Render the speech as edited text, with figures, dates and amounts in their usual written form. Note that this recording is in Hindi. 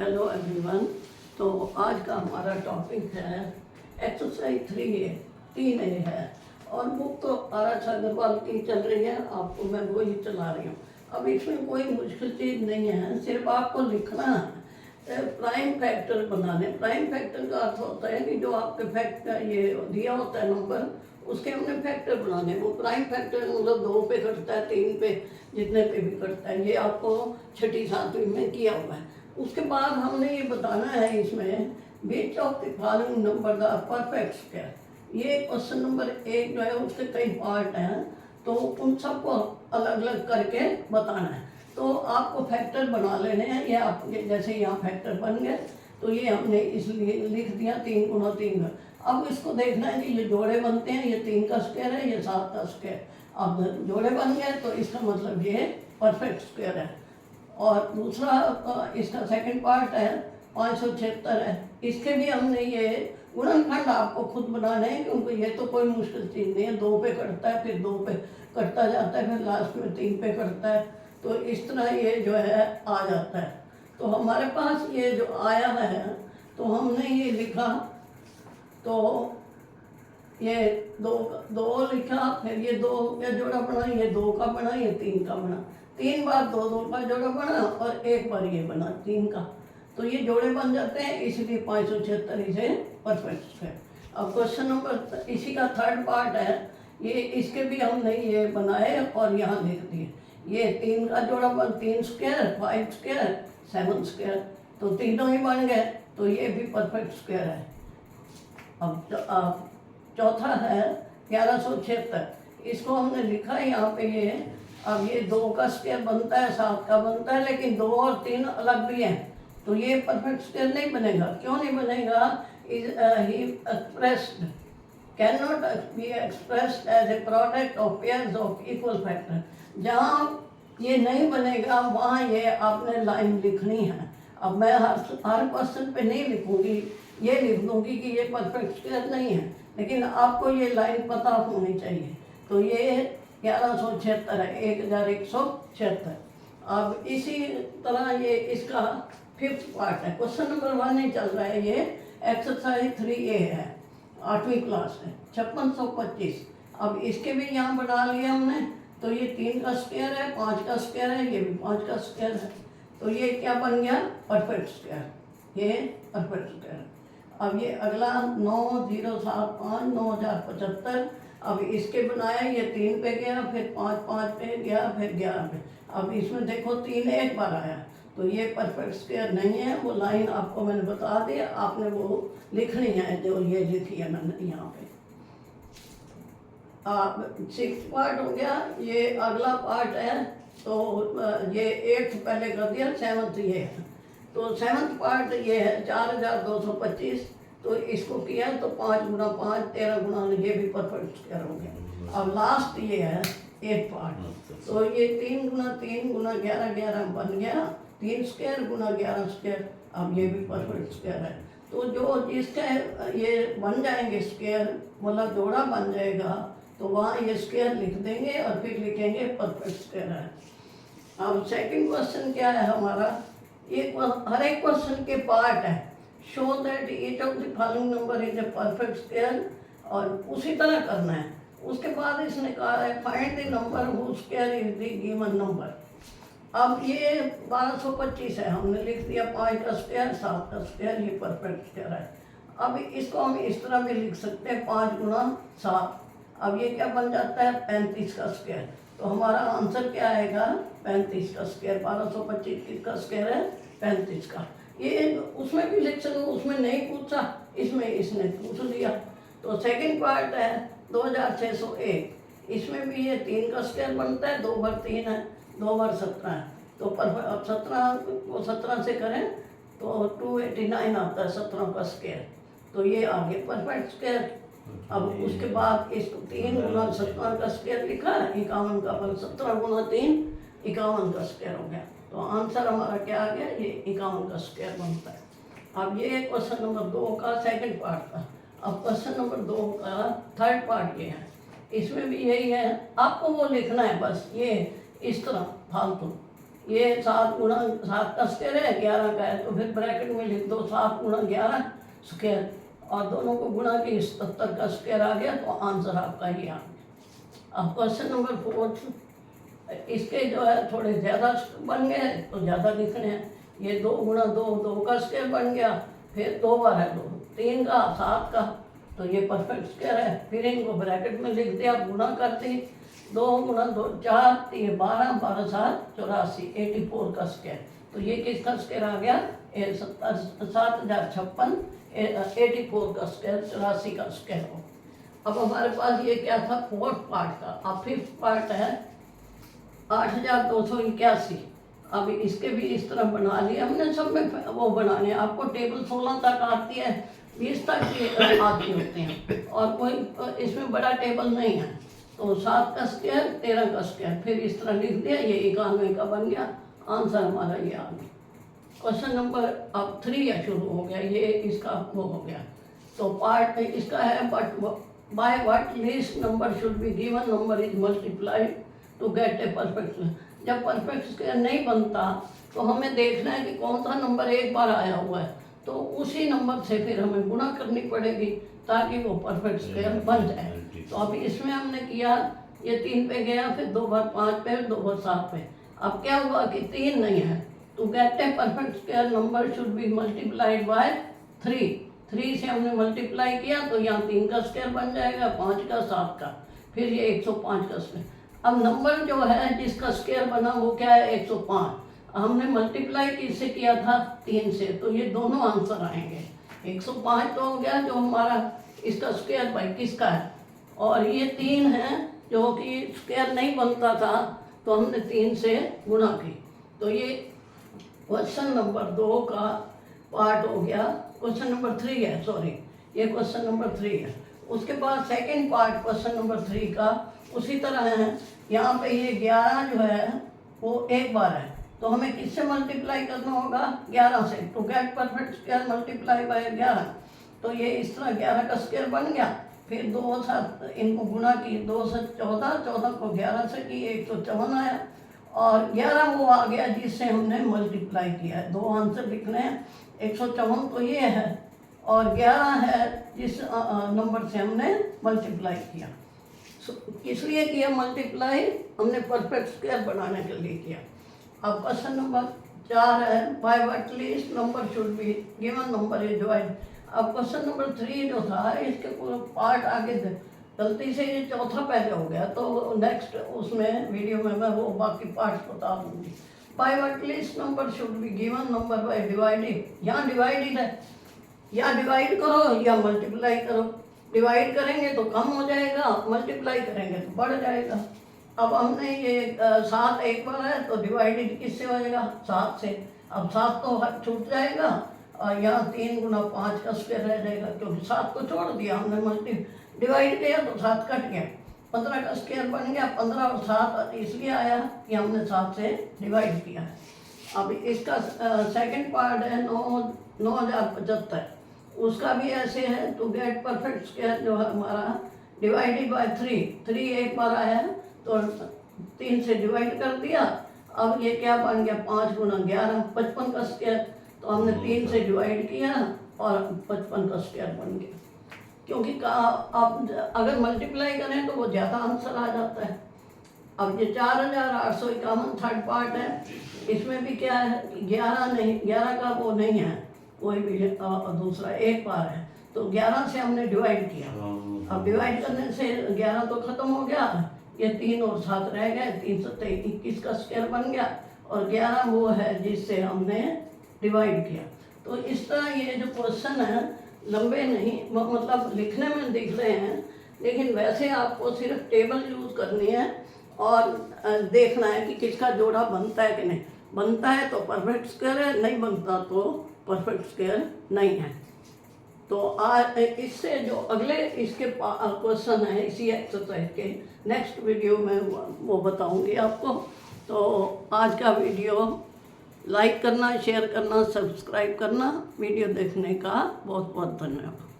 Hello everyone. तो आज का हमारा टॉपिक है एक्सरसाइज 3A 3A है और बुक तो आर.एस. अग्रवाल की चल रही है, आपको मैं वो ही चला रही हूँ। अब इसमें कोई मुश्किल चीज़ नहीं है, सिर्फ आपको लिखना है प्राइम फैक्टर बनाने। प्राइम फैक्टर का अर्थ होता है कि जो आपके फैक्टर ये दिया होता है नंबर, उसके हमने फैक्टर बनाने। वो प्राइम फैक्टर मतलब 2 पे कटता है, 3 पे, जितने पे भी कटता है। ये आपको छठी सातवीं में किया हुआ है। उसके बाद हमने ये बताना है इसमें which of the following number the perfect square. ये क्वेश्चन नंबर 1 जो है उसके कई पार्ट हैं, तो उन सबको अलग अलग करके बताना है। तो आपको फैक्टर बना लेने हैं। ये आपके जैसे यहाँ फैक्टर बन गए, तो ये हमने इसलिए लिख दिया 3 गुना 3 का। अब इसको देखना है कि ये जोड़े बनते हैं, ये 3 का स्क्वायर है, ये 7 का स्क्वायर। अब जोड़े बन गए तो इसका मतलब ये परफेक्ट स्क्वायर है। और दूसरा इसका सेकंड पार्ट है 576 है। इसके भी हमने ये गुणनखंड आपको खुद बनाने हैं, क्योंकि ये तो कोई मुश्किल चीज़ नहीं है। 2 पे कटता है, फिर 2 पे कटता जाता है, फिर लास्ट में 3 पे कटता है। तो इस तरह ये जो है आ जाता है। तो हमारे पास ये जो आया है, तो हमने ये लिखा, तो ये दो लिखा, फिर ये 2 का जोड़ा बना, ये 2 का बना, ये 3 का बना। 3 बार 2 का जोड़ा बना और 1 बार ये बना 3 का। तो ये जोड़े बन जाते हैं, इसलिए 576 इसे परफेक्ट है। अब क्वेश्चन नंबर इसी का थर्ड पार्ट है। ये इसके भी हमने ये बनाए और यहाँ लिख दिए। ये 3 का जोड़ा बन 3 स्क्वायर, 5 स्क्वायर, 7 स्क्वायर, तो तीनों ही बन गए। तो ये भी परफेक्ट स्क्वायर है। अब चौथा है 1176। इसको हमने लिखा है यहाँ पे ये। अब ये 2 का स्क्वायर बनता है, 7 का बनता है, लेकिन 2 और 3 अलग भी हैं, तो ये परफेक्ट स्क्वायर नहीं बनेगा। क्यों नहीं बनेगा? He expressed can not be expressed as a product of pairs of equal factor. जहाँ ये नहीं बनेगा वहाँ ये आपने लाइन लिखनी है। अब मैं हर क्वेश्चन पे नहीं लिखूंगी, ये लिख दूंगी कि ये परफेक्ट स्क्वायर नहीं है, लेकिन आपको ये लाइन पता होनी चाहिए। तो ये 1176 है, 1176। अब इसी तरह ये इसका 5th पार्ट है। क्वेश्चन नंबर 1 ही चल रहा है, ये एक्सरसाइज 3A है, 8वीं क्लास है, 5625। अब इसके भी यहाँ बना लिया हमने। तो ये 3 का स्क्वायर है, 5 का स्क्वायर है, ये भी 5 का स्क्वायर है। तो ये क्या बन गया? Perfect square. ये परफेक्ट स्क्वायर। अब ये अगला 9075 9075। अब इसके बनाया, ये 3 पे गया, फिर 5 5 पे गया, फिर 11 पे। अब इसमें देखो 3 एक बार आया, तो ये परफेक्ट स्क्वायर नहीं है। वो लाइन आपको मैंने बता दी, आपने वो लिखनी है जो ये लिखी है मैंने यहाँ पे। अब 6th पार्ट हो गया। ये अगला पार्ट है, तो ये 8th पहले कर दिया, 7th ये है। तो 7th पार्ट ये है 4225। तो इसको किया तो 5 गुना 5 13 गुना, ये भी परफेक्ट स्क्वायर हो गया। अब लास्ट ये है 8th पार्ट। तो ये 3 गुना 3 गुना 11 11 बन गया, 3 स्क्वायर गुना 11 स्क्वायर। अब ये भी परफेक्ट स्क्वायर है। तो जो जिसका ये बन जाएंगे स्क्वायर, मतलब जोड़ा बन जाएगा, तो वहाँ ये स्क्वायर लिख देंगे और फिर लिखेंगे परफेक्ट स्क्वायर है। अब सेकंड क्वेश्चन क्या है हमारा? हर एक क्वेश्चन के पार्ट है। Show that each of the following number is a perfect square, और उसी तरह करना है। उसके बाद इसने कहा है find the number whose square is the given number. अब ये 1225 है, हमने लिख दिया 5 का स्क्वायर, 7 का स्क्वायर, ये परफेक्ट स्क्वायर है। अब इसको हम इस तरह भी लिख सकते हैं 5 गुना 7। अब ये क्या बन जाता है? 35 का स्क्वायर। तो हमारा आंसर क्या आएगा? 35 का स्क्वायर। 1225 किसका स्क्वायर है? 35 का। ये उसमें भी लिख सकूँ, उसमें नहीं पूछा, इसमें इसने पूछ लिया। तो सेकंड पार्ट है 2601। इसमें भी ये 3 का स्क्वायर बनता है, 2 बार 3 है, 2 बार 17 है। तो अब 17 को 17 से करें तो 289 आता है 17 का स्क्वायर। तो ये आ गया परफेक्ट स्क्वायर। अब उसके बाद इसको 3 गुना 17 का स्क्वायर लिखा, 51 का, पर 17 गुना 3 51 का स्क्वायर हो गया। तो आंसर हमारा क्या आ गया? ये 51 का स्क्वायर बनता है। अब ये क्वेश्चन नंबर 2 का सेकंड पार्ट था। अब क्वेश्चन नंबर 2 का थर्ड पार्ट ये है। इसमें भी यही है, आपको वो लिखना है बस, ये इस तरह फालतू। ये 7 गुणा 7 का स्क्वायर है, 11 का है, तो फिर ब्रैकेट में लिख दो 7 गुणा 11 स्क्वायर, और दोनों को गुणा के 77 का स्क्वायर आ गया, तो आंसर आपका ये आ गया। अब क्वेश्चन नंबर 4, इसके जो है थोड़े ज़्यादा बन गए तो ज़्यादा लिखने हैं। ये 2 गुणा 2, 2 का स्क्वायर बन गया, फिर 2 बार है 2, 3 का 7 का, तो ये परफेक्ट स्क्वायर है। फिर इनको ब्रैकेट में लिख दिया, गुणा करते 2 गुणा 2 4, 3 12, 12 7 84, 84 का स्क्वायर। तो ये किसका स्क्वायर आ गया? 7056, 84 का स्क्वायर, 84 का स्क्वायर हो। अब हमारे पास ये क्या था? 4th पार्ट का। अब 5th पार्ट है 8281। अब इसके भी इस तरह बना लिया हमने, सब में वो बनाने। आपको टेबल 16 तक आती है, 20 तक ये आती होते हैं, और कोई इसमें बड़ा टेबल नहीं है। तो 7 का स्क्वायर, 13 का स्क्वायर, फिर इस तरह लिख दिया, ये 91 का बन गया। आंसर हमारा ये आ गया। क्वेश्चन नंबर अब 3 शुरू हो गया, ये इसका वो हो गया। तो पार्ट इसका है, but by what least number should be given number is multiplied to get a perfect. जब परफेक्ट स्क्वायर नहीं बनता तो हमें देखना है कि कौन सा नंबर एक बार आया हुआ है, तो उसी नंबर से फिर हमें गुणा करनी पड़ेगी ताकि वो परफेक्ट स्क्वायर बन जाए। तो अभी इसमें हमने किया, ये 3 पे गया, फिर 2 बार 5 पे, 2 बार 7 पे। अब क्या हुआ कि 3 नहीं है, तो gate a perfect square number should B multiplied by 3। 3 से हमने मल्टीप्लाई किया तो यहाँ 3 का स्क्वायर बन जाएगा, 5 का, 7 का, फिर ये 105 का स्क्वायर। अब नंबर जो है जिसका स्क्वायर बना वो क्या है? 105। हमने मल्टीप्लाई किससे किया था? 3 से, तो ये दोनों आंसर आएंगे। 105 तो हो गया जो हमारा इसका स्क्वायर बाई किसका है, और ये 3 है जो कि स्क्वायर नहीं बनता था, तो हमने 3 से गुणा की। तो ये क्वेश्चन नंबर 2 का पार्ट हो गया। क्वेश्चन नंबर 3 है, सॉरी, ये क्वेश्चन नंबर 3 है। उसके बाद सेकंड पार्ट क्वेश्चन नंबर 3 का उसी तरह है। यहाँ पे ये 11 जो है वो एक बार है, तो हमें किससे मल्टीप्लाई करना होगा? 11 से। To get perfect square multiply by 11। तो ये इस तरह 11 का स्क्वायर बन गया, फिर 2 साथ इनको गुणा की, 2 से 14, 14 को 11 से की, 154 आया, और 11 वो आ गया जिससे हमने मल्टीप्लाई किया है। 2 आंसर लिखने हैं, 154 तो ये है, और 11 है जिस नंबर से हमने मल्टीप्लाई किया। किस लिए किया मल्टीप्लाई? हमने परफेक्ट स्क्वायर बनाने के लिए किया। अब क्वेश्चन नंबर 4 है, bye what least number should be given number is divide. अब क्वेश्चन नंबर 3 जो था इसके पूरा पार्ट आगे गलती से ये चौथा पहले हो गया, तो नेक्स्ट उसमें वीडियो में मैं वो बाकी पार्ट्स बता दूंगी। Bye what least number should be given number by dividing. यहाँ डिवाइडेड है, या डिवाइड करो या मल्टीप्लाई करो। डिवाइड करेंगे तो कम हो जाएगा, मल्टीप्लाई करेंगे तो बढ़ जाएगा। अब हमने ये 7 एक बार है, तो डिवाइडेड किससे हो जाएगा? 7 से। अब 7 तो छूट जाएगा, और यहाँ 3 गुणा 5 का स्क्वायर रह जाएगा, क्योंकि 7 को छोड़ दिया हमने, डिवाइड किया तो 7 कट गया, 15 का स्क्वायर बन गया। 15 और 7 इसलिए आया कि हमने 7 से डिवाइड किया है। अब इसका सेकंड पार्ट है 9075। उसका भी ऐसे है, टू गेट परफेक्ट स्क्वायर जो है हमारा डिवाइडेड बाय 3 एक बार आया है, तो 3 से डिवाइड कर दिया। अब ये क्या बन गया? 5 गुणा 11, 55 का स्क्वायर, तो हमने 3 से डिवाइड किया और 55 का स्क्वायर बन गया। क्योंकि आप अगर मल्टीप्लाई करें तो वो ज़्यादा आंसर आ जाता है। अब ये 4851 थर्ड पार्ट है, इसमें भी क्या है? 11 नहीं, 11 का वो नहीं है, कोई भी दूसरा एक बार है, तो 11 से हमने डिवाइड किया। अब डिवाइड करने से 11 तो खत्म हो गया, ये 3 और 7 रह गए, 3 7 21 का स्क्वायर बन गया, और 11 वो है जिससे हमने डिवाइड किया। तो इस तरह ये जो क्वेश्चन है लंबे नहीं, मतलब लिखने में दिख रहे हैं, लेकिन वैसे आपको सिर्फ टेबल यूज़ करनी है और देखना है कि किसका जोड़ा बनता है कि नहीं। बनता है तो परफेक्ट स्क्वायर है, नहीं बनता तो परफेक्ट स्क्वायर नहीं है। तो आज इससे जो अगले इसके क्वेश्चन है इसी एक्सरसाइज के नेक्स्ट वीडियो में वो बताऊंगी आपको। तो आज का वीडियो लाइक करना, शेयर करना, सब्सक्राइब करना। वीडियो देखने का बहुत बहुत धन्यवाद।